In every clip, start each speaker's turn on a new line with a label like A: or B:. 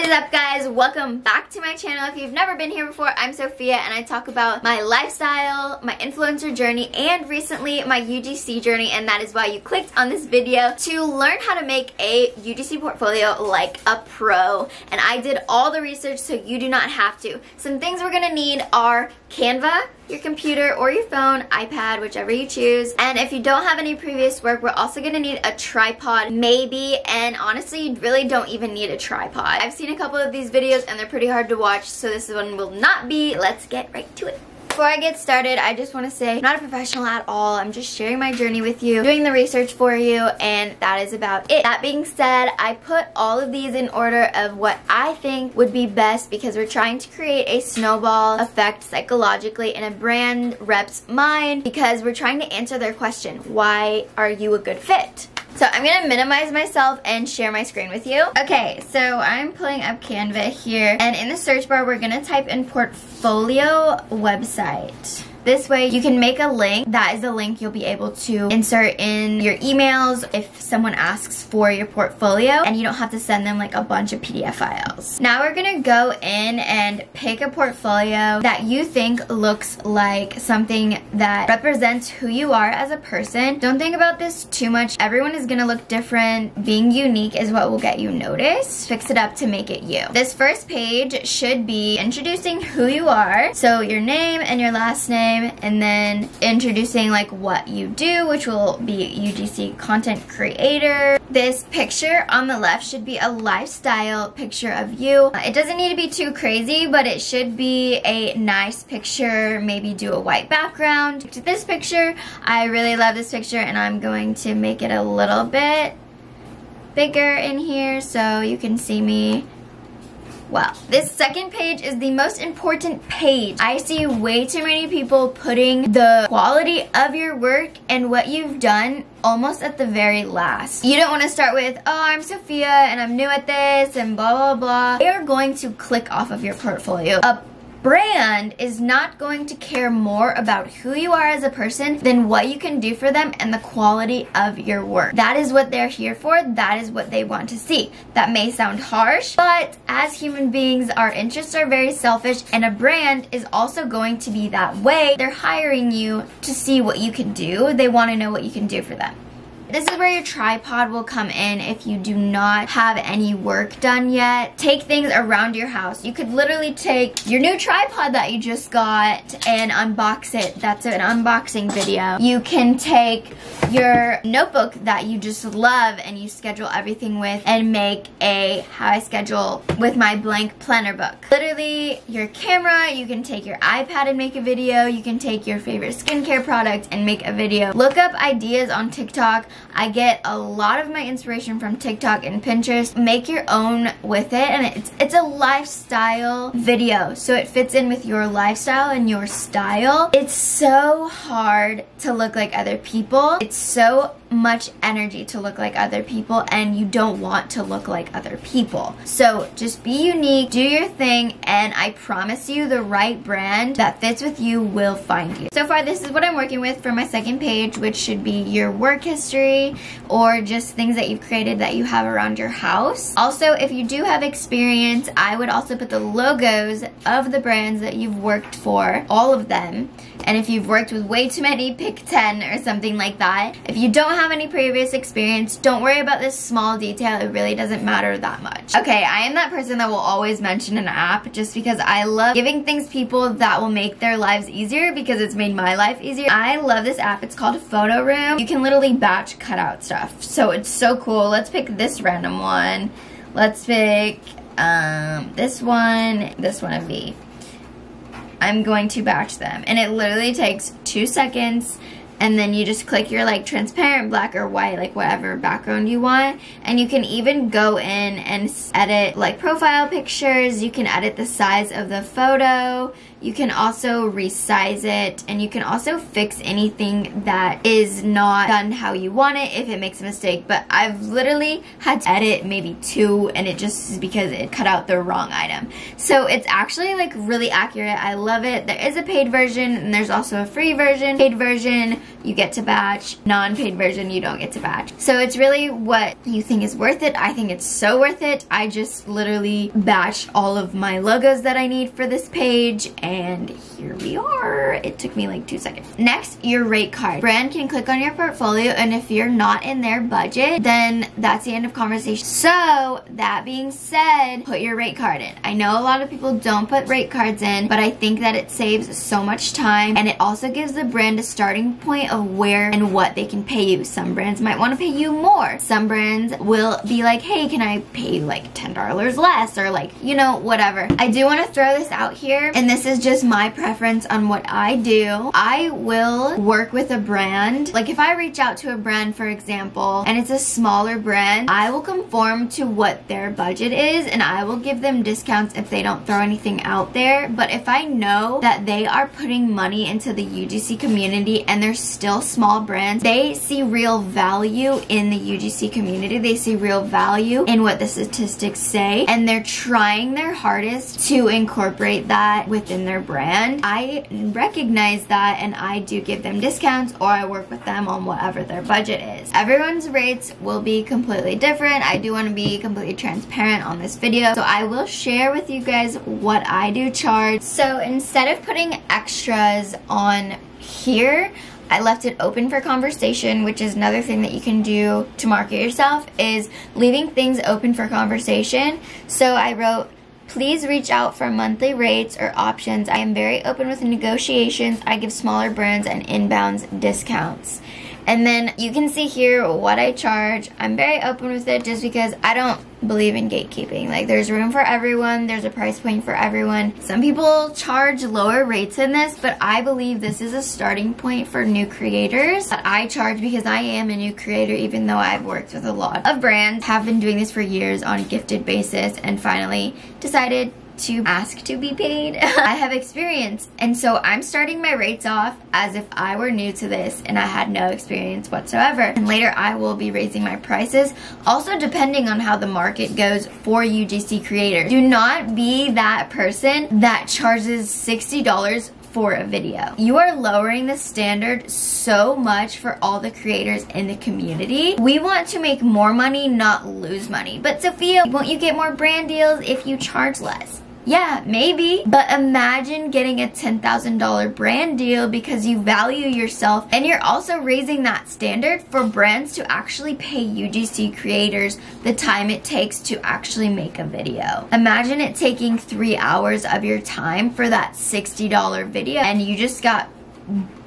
A: What is up, guys? Welcome back to my channel. If you've never been here before, I'm Sophia and I talk about my lifestyle, my influencer journey, and recently my UGC journey, and that is why you clicked on this video to learn how to make a UGC portfolio like a pro. And I did all the research so you do not have to. Some things we're gonna need are CANVA, your computer or your phone, iPad, whichever you choose. And if you don't have any previous work, we're also gonna need a tripod, maybe, and honestly, you really don't even need a tripod. I've seen a couple of these videos and they're pretty hard to watch, so this one will not be. Let's get right to it. Before I get started, I just want to say I'm not a professional at all. I'm just sharing my journey with you, doing the research for you, and that is about it. That being said, I put all of these in order of what I think would be best because we're trying to create a snowball effect psychologically in a brand rep's mind because we're trying to answer their question, why are you a good fit? So I'm gonna minimize myself and share my screen with you. Okay, so I'm pulling up Canva here, and in the search bar, we're gonna type in portfolio website. This way you can make a link. That is the link you'll be able to insert in your emails if someone asks for your portfolio, and you don't have to send them like a bunch of PDF files. Now we're gonna go in and pick a portfolio that you think looks like something that represents who you are as a person. Don't think about this too much. Everyone is gonna look different. Being unique is what will get you noticed. Fix it up to make it you. This first page should be introducing who you are. So your name and your last name, and then introducing like what you do, which will be UGC content creator. This picture on the left should be a lifestyle picture of you. It doesn't need to be too crazy, but it should be a nice picture. Maybe do a white background. To this picture, I really love this picture, and I'm going to make it a little bit bigger in here so you can see me well. This second page is the most important page. I see way too many people putting the quality of your work and what you've done almost at the very last. You don't want to start with, oh, I'm Sophia and I'm new at this and blah, blah, blah. They are going to click off of your portfolio. A brand is not going to care more about who you are as a person than what you can do for them and the quality of your work. That is what they're here for. That is what they want to see. That may sound harsh, but as human beings, our interests are very selfish, and a brand is also going to be that way. They're hiring you to see what you can do. They want to know what you can do for them. This is where your tripod will come in if you do not have any work done yet. Take things around your house. You could literally take your new tripod that you just got and unbox it. That's an unboxing video. You can take your notebook that you just love and you schedule everything with and make a how I schedule with my blank planner book. Literally, your camera, you can take your iPad and make a video. You can take your favorite skincare product and make a video. Look up ideas on TikTok. I get a lot of my inspiration from TikTok and Pinterest. Make your own with it, and it's a lifestyle video, so it fits in with your lifestyle and your style. It's so hard to look like other people. It's so much energy to look like other people, and you don't want to look like other people. So just be unique, do your thing, and I promise you the right brand that fits with you will find you. So far, this is what I'm working with for my second page, which should be your work history or just things that you've created that you have around your house. Also, if you do have experience, I would also put the logos of the brands that you've worked for, all of them. And if you've worked with way too many, pick 10 or something like that. If you don't have any previous experience, don't worry about this small detail. It really doesn't matter that much. Okay, I am that person that will always mention an app just because I love giving things people that will make their lives easier because it's made my life easier. I love this app. It's called Photo Room. You can literally batch cut out stuff. So it's so cool. Let's pick this random one. Let's pick this one of V. I'm going to batch them, and it literally takes 2 seconds, and then you just click your like transparent black or white, like whatever background you want, and you can even go in and edit like profile pictures. You can edit the size of the photo. You can also resize it, and you can also fix anything that is not done how you want it if it makes a mistake. But I've literally had to edit maybe 2, and it just is because it cut out the wrong item. So it's actually like really accurate. I love it. There is a paid version and there's also a free version. Paid version you get to batch. Non-paid version, you don't get to batch. So it's really what you think is worth it. I think it's so worth it. I just literally batched all of my logos that I need for this page, and here we are. It took me like 2 seconds. Next, your rate card. Brand can click on your portfolio, and if you're not in their budget, then that's the end of conversation. So that being said, put your rate card in. I know a lot of people don't put rate cards in, but I think that it saves so much time, and it also gives the brand a starting point of where and what they can pay you. Some brands might want to pay you more. Some brands will be like, hey, can I pay you like $10 less, or like, you know, whatever. I do want to throw this out here, and this is just my preference on what I do. I will work with a brand. Like if I reach out to a brand, for example, and it's a smaller brand, I will conform to what their budget is, and I will give them discounts if they don't throw anything out there. But if I know that they are putting money into the UGC community and they're still small brands, they see real value in the UGC community. They see real value in what the statistics say, and they're trying their hardest to incorporate that within their brand. I recognize that, and I do give them discounts, or I work with them on whatever their budget is. Everyone's rates will be completely different. I do want to be completely transparent on this video, so I will share with you guys what I do charge. So instead of putting extras on here, I left it open for conversation, which is another thing that you can do to market yourself, is leaving things open for conversation. So I wrote, please reach out for monthly rates or options. I am very open with negotiations. I give smaller brands and inbounds discounts. And then you can see here what I charge. I'm very open with it just because I don't believe in gatekeeping. Like, there's room for everyone. There's a price point for everyone. Some people charge lower rates than this, but I believe this is a starting point for new creators that I charge because I am a new creator, even though I've worked with a lot of brands, have been doing this for years on a gifted basis, and finally decided to ask to be paid. I have experience, and so I'm starting my rates off as if I were new to this and I had no experience whatsoever. And later I will be raising my prices, also depending on how the market goes for UGC creators. Do not be that person that charges $60 for a video. You are lowering the standard so much for all the creators in the community. We want to make more money, not lose money. But Sophia, won't you get more brand deals if you charge less? Yeah, maybe, but imagine getting a $10,000 brand deal because you value yourself, and you're also raising that standard for brands to actually pay UGC creators the time it takes to actually make a video. Imagine it taking 3 hours of your time for that $60 video, and you just got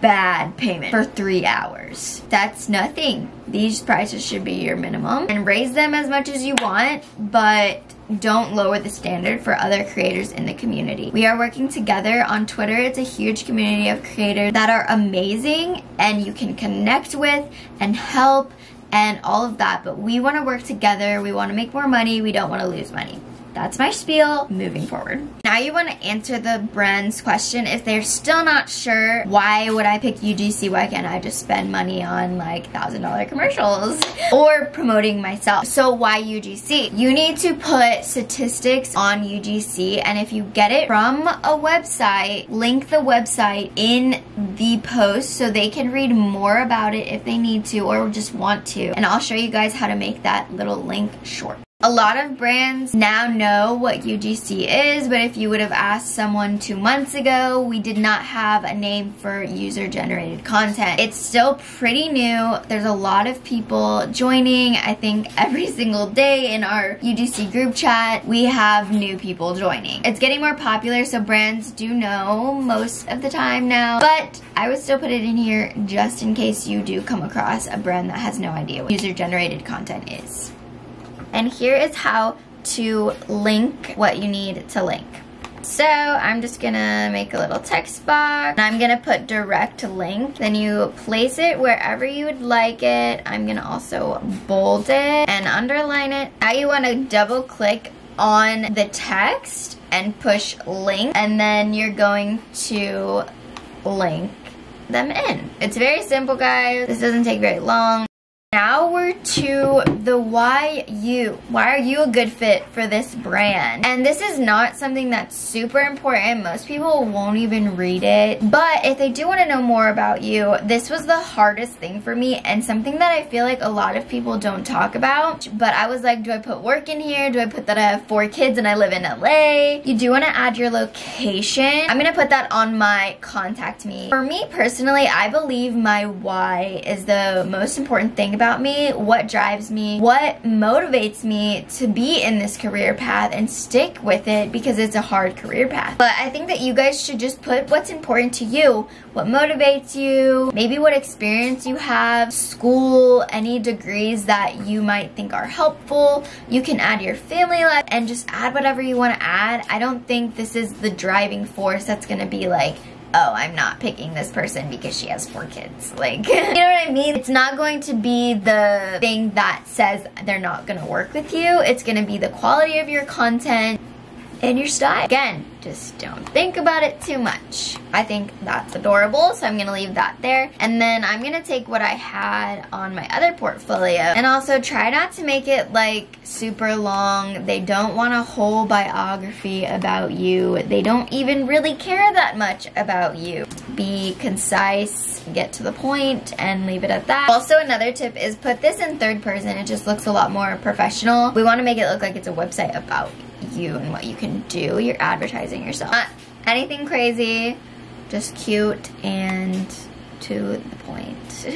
A: bad payment for 3 hours. That's nothing. These prices should be your minimum, and raise them as much as you want, but don't lower the standard for other creators in the community. We are working together on Twitter. It's a huge community of creators that are amazing and you can connect with and help and all of that, but we want to work together. We want to make more money. We don't want to lose money. That's my spiel moving forward. Now you want to answer the brand's question. If they're still not sure, why would I pick UGC? Why can't I just spend money on like $1,000 commercials or promoting myself? So why UGC? You need to put statistics on UGC, and if you get it from a website, link the website in the post so they can read more about it if they need to or just want to. And I'll show you guys how to make that little link short. A lot of brands now know what UGC is, but if you would have asked someone 2 months ago, we did not have a name for user-generated content. It's still pretty new. There's a lot of people joining. I think every single day in our UGC group chat, we have new people joining. It's getting more popular, so brands do know most of the time now, but I would still put it in here just in case you do come across a brand that has no idea what user-generated content is. And here is how to link what you need to link. So I'm just gonna make a little text box, and I'm gonna put direct link. Then you place it wherever you would like it. I'm gonna also bold it and underline it. Now you wanna double click on the text and push link, and then you're going to link them in. It's very simple, guys. This doesn't take very long. Now we're answer to the why you. Why are you a good fit for this brand? And this is not something that's super important. Most people won't even read it. But if they do want to know more about you, this was the hardest thing for me and something that I feel like a lot of people don't talk about. But I was like, do I put work in here? Do I put that I have 4 kids and I live in LA? You do want to add your location. I'm going to put that on my contact me. For me personally, I believe my why is the most important thing about me. What drives me, what motivates me to be in this career path and stick with it, because it's a hard career path. But I think that you guys should just put what's important to you, what motivates you, maybe what experience you have, school, any degrees that you might think are helpful. You can add your family life and just add whatever you want to add. I don't think this is the driving force that's going to be like, oh, I'm not picking this person because she has 4 kids. Like, you know what I mean? It's not going to be the thing that says they're not gonna work with you. It's gonna be the quality of your content and your style. Again, just don't think about it too much. I think that's adorable, so I'm gonna leave that there. And then I'm gonna take what I had on my other portfolio and also try not to make it like super long. They don't want a whole biography about you. They don't even really care that much about you. Be concise, get to the point, and leave it at that. Also, another tip is put this in 3rd person. It just looks a lot more professional. We wanna make it look like it's a website about you and what you can do. You're advertising yourself. Not anything crazy, just cute and to the point.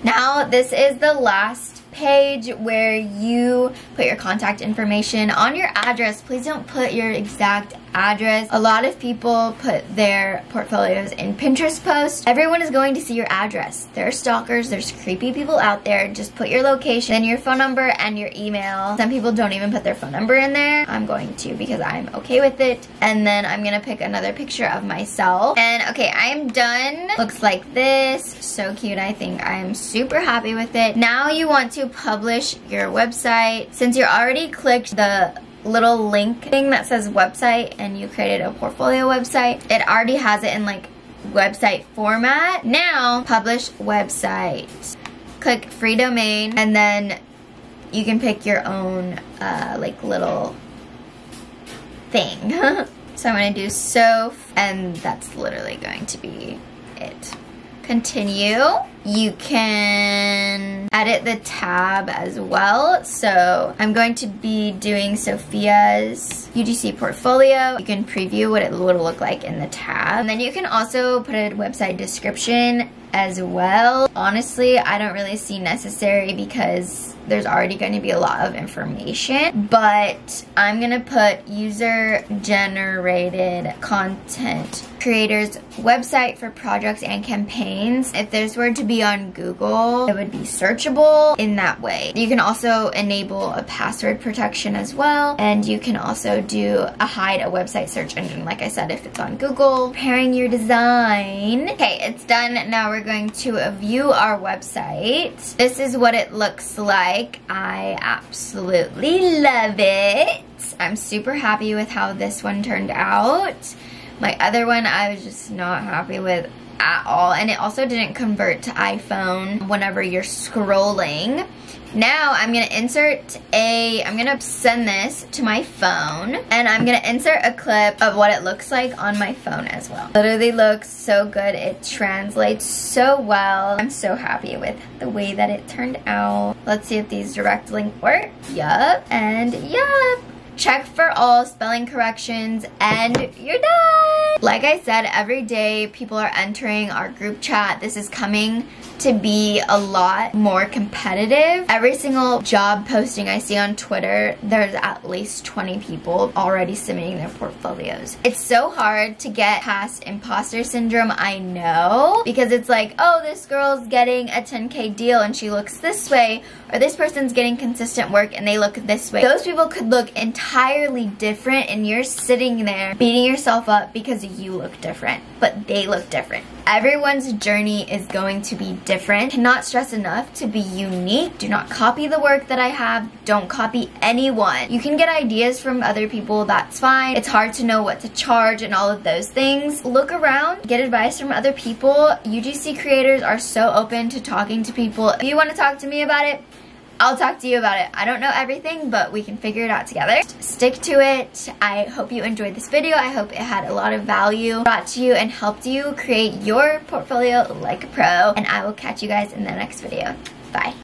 A: Now, this is the last page where you put your contact information. On your address, please don't put your exact address. A lot of people put their portfolios in Pinterest posts. Everyone is going to see your address. There are stalkers, there's creepy people out there. Just put your location, then your phone number and your email. Some people don't even put their phone number in there. I'm going to because I'm okay with it. And then I'm gonna pick another picture of myself. And okay, I'm done. Looks like this. So cute. I think I'm super happy with it. Now you want to publish your website. Since you already clicked the little link thing that says website and you created a portfolio website, it already has it in like website format. Now publish website, click free domain, and then you can pick your own like little thing. So I'm gonna do so, and that's literally going to be it. Continue. You can edit the tab as well. So I'm going to be doing Sophia's UGC portfolio. You can preview what it would look like in the tab. And then you can also put a website description as well. Honestly, I don't really see necessary because there's already going to be a lot of information, but I'm gonna put user generated content creators website for projects and campaigns. If this were to be on Google, it would be searchable in that way. You can also enable a password protection as well, and you can also do a hide a website search engine, like I said, if it's on Google. Preparing your design. Okay, it's done. Now we're going to view our website. This is what it looks like. I absolutely love it. I'm super happy with how this one turned out. My other one I was just not happy with at all, and it also didn't convert to iPhone whenever you're scrolling. Now I'm gonna I'm gonna send this to my phone, and I'm gonna insert a clip of what it looks like on my phone as well. Literally looks so good. It translates so well. I'm so happy with the way that it turned out. Let's see if these direct link work. Yup, and yup. Check for all spelling corrections, and you're done. Like I said, every day people are entering our group chat. This is coming to be a lot more competitive. Every single job posting I see on Twitter, there's at least 20 people already submitting their portfolios. It's so hard to get past imposter syndrome, I know, because it's like, oh, this girl's getting a 10K deal and she looks this way, or this person's getting consistent work and they look this way. Those people could look entirely different, and you're sitting there beating yourself up because you look different, but they look different. Everyone's journey is going to be different. Cannot stress enough to be unique. Do not copy the work that I have. Don't copy anyone. You can get ideas from other people, that's fine. It's hard to know what to charge and all of those things. Look around, get advice from other people. UGC creators are so open to talking to people. If you want to talk to me about it, I'll talk to you about it. I don't know everything, but we can figure it out together. Stick to it. I hope you enjoyed this video. I hope it had a lot of value brought to you and helped you create your portfolio like a pro. And I will catch you guys in the next video. Bye.